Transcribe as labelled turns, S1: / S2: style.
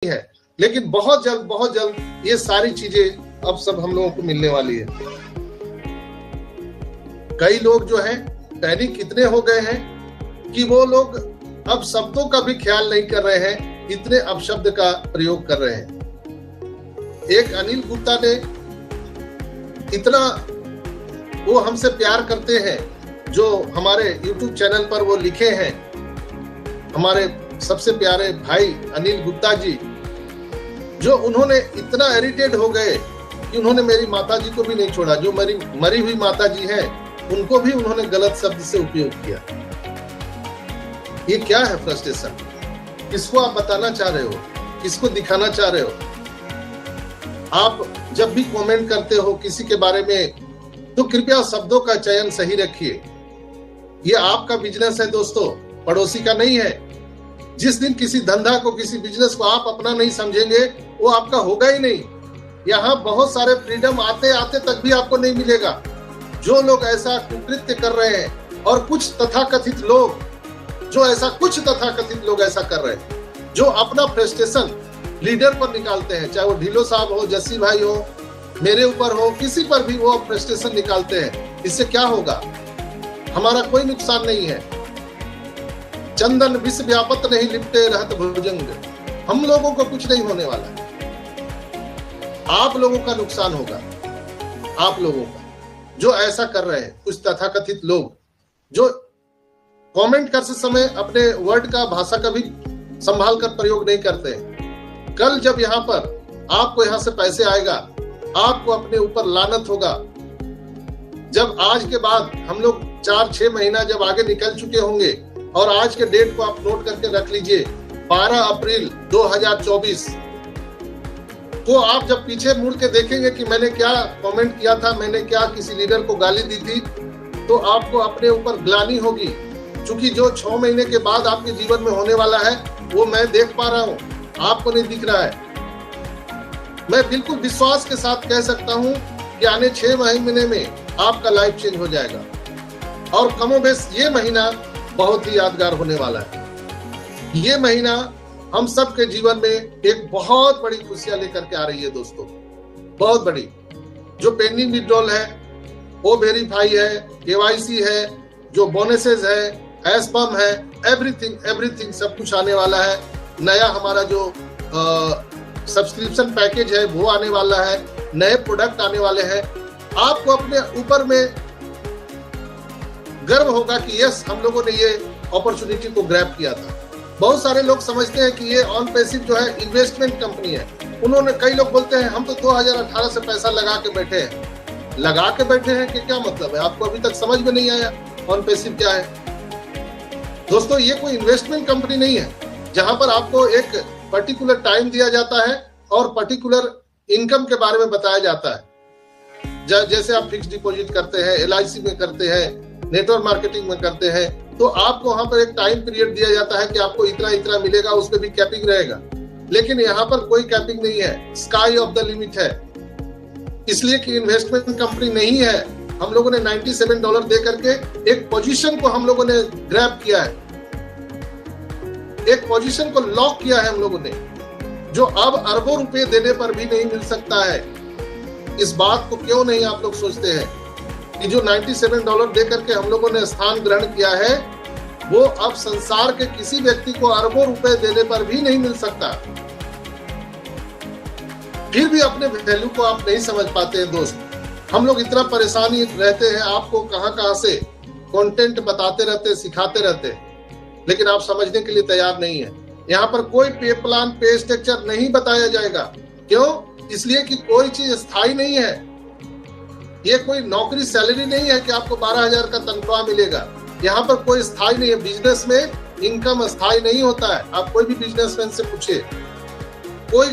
S1: है, लेकिन बहुत जल्द ये सारी चीजें अब सब हम लोगों को मिलने वाली है। कई लोग जो है पैनिक इतने हो गए हैं कि वो लोग अब शब्दों का भी ख्याल नहीं कर रहे हैं, इतने अपशब्द का प्रयोग कर रहे हैं। एक अनिल गुप्ता ने इतना वो हमसे प्यार करते हैं, जो हमारे YouTube चैनल पर वो लिखे हैं, हमारे सबसे प्यारे भाई अनिल गुप्ता जी, जो उन्होंने इतना इरिटेट हो गए कि उन्होंने मेरी माता जी को भी नहीं छोड़ा। जो मरी हुई माता जी हैं, उनको भी उन्होंने गलत शब्द से उपयोग किया। ये क्या है फ्रस्ट्रेशन? किसको आप बताना चाह रहे हो, किसको दिखाना चाह रहे हो? आप जब भी कमेंट करते हो किसी के बारे में, तो कृपया शब्दों का चयन सही रखिए। ये आपका बिजनेस है दोस्तों, पड़ोसी का नहीं है। जिस दिन किसी धंधा को, किसी बिजनेस को आप अपना नहीं समझेंगे, वो आपका होगा ही नहीं। यहाँ बहुत सारे फ्रीडम आते आते तक भी आपको नहीं मिलेगा। जो लोग ऐसा कुकृत्य कर रहे हैं, और कुछ तथाकथित लोग ऐसा कर रहे हैं, जो अपना फ्रस्ट्रेशन लीडर पर निकालते हैं, चाहे वो ढिलो साहब हो, जस्सी भाई हो, मेरे ऊपर हो, किसी पर भी वो फ्रस्ट्रेशन निकालते हैं। इससे क्या होगा? हमारा कोई नुकसान नहीं है। चंदन विष व्यापत नहीं लिपटे रहत भुजंग। हम लोगों को कुछ नहीं होने वाला है, आप लोगों का नुकसान होगा। आप लोगों का जो ऐसा कर रहे हैं, कुछ तथाकथित लोग जो कमेंट करते समय अपने वर्ड का, भाषा का भी संभाल कर प्रयोग नहीं करते हैं। कल जब यहाँ पर आपको यहाँ से पैसे आएगा, आपको अपने ऊपर लानत होगा। जब आज के बाद हम लोग 4-6 महीना जब आगे निकल चुके होंगे, और आज के डेट को आप नोट करके रख लीजिए, 12 अप्रैल 2024, तो आप जब पीछे मुड़ के देखेंगे कि मैंने क्या कमेंट किया था, मैंने क्या किसी लीडर को गाली दी थी, तो आपको अपने ऊपर ग्लानि होगी। क्योंकि जो 6 महीने के बाद आपके जीवन में होने वाला है, वो मैं देख पा रहा हूँ, आपको नहीं दिख रहा है। मैं बिल्कुल विश्वास के साथ कह सकता हूँ कि आने 6 महीने में आपका लाइफ चेंज हो जाएगा। और कमोबेश ये महीना बहुत ही यादगार होने वाला है। ये महीना हम सब के जीवन में एक बहुत बड़ी खुशियां लेकर के आ रही है दोस्तों, बहुत बड़ी। जो पेंडिंग विड्रॉल है, वो वेरीफाई है, KYC है, जो बोनसेस है, एसपम है, एवरीथिंग सब कुछ आने वाला है। नया हमारा जो सब्सक्रिप्शन पैकेज है वो आने वाला है, नए प्रोडक्ट आने वाले हैं। आपको अपने ऊपर में गर्व होगा कि यस, हम लोगों ने ये अपॉर्चुनिटी को ग्रैब किया था। बहुत सारे लोग समझते हैं कि ये ऑन पैसिव जो है इन्वेस्टमेंट कंपनी है। उन्होंने, कई लोग बोलते हैं हम तो 2018 से पैसा लगा के बैठे हैं। लगा के बैठे हैं कि क्या मतलब है? आपको अभी तक समझ में नहीं आया ऑन पैसिव क्या है? दोस्तों, ये कोई इन्वेस्टमेंट कंपनी नहीं है, जहां पर आपको एक पर्टिकुलर टाइम दिया जाता है और पर्टिकुलर इनकम के बारे में बताया जाता है। जैसे आप फिक्स डिपॉजिट करते हैं, LIC में करते हैं, नेटवर्क मार्केटिंग में करते हैं, तो आपको वहां पर एक टाइम पीरियड दिया जाता है कि आपको इतना मिलेगा, उसमें भी कैपिंग रहेगा। लेकिन यहाँ पर कोई कैपिंग नहीं है, स्काई ऑफ द लिमिट है। इसलिए कि इन्वेस्टमेंट कंपनी नहीं है। हम लोगों ने $97 दे करके एक पोजीशन को हम लोगों ने ग्रैब किया है, एक पोजीशन को लॉक किया है हम लोगों ने, जो अब अरबों रुपए देने पर भी नहीं मिल सकता है। इस बात को क्यों नहीं आप लोग सोचते हैं कि जो $97 दे करके हम लोगों ने स्थान ग्रहण किया है, वो अब संसार के किसी व्यक्ति को अरबों रुपए देने पर भी नहीं मिल सकता। फिर भी अपने वैल्यू को आप नहीं समझ पाते हैं दोस्त। हम लोग इतना परेशानी रहते हैं, आपको कहां से कंटेंट बताते रहते, सिखाते रहते, लेकिन आप समझने के लिए तैयार नहीं है। यहाँ पर कोई पे प्लान, पे स्ट्रक्चर नहीं बताया जाएगा। क्यों? इसलिए कि कोई चीज स्थायी नहीं है। ये कोई नौकरी, सैलरी नहीं है कि आपको 12,000 का तनख्वाह मिलेगा। यहाँ पर कोई स्थायी नहीं है। बिजनेस में इनकम स्थायी नहीं होता है। आप कोई भी बिजनेसमैन से पूछिए, कोई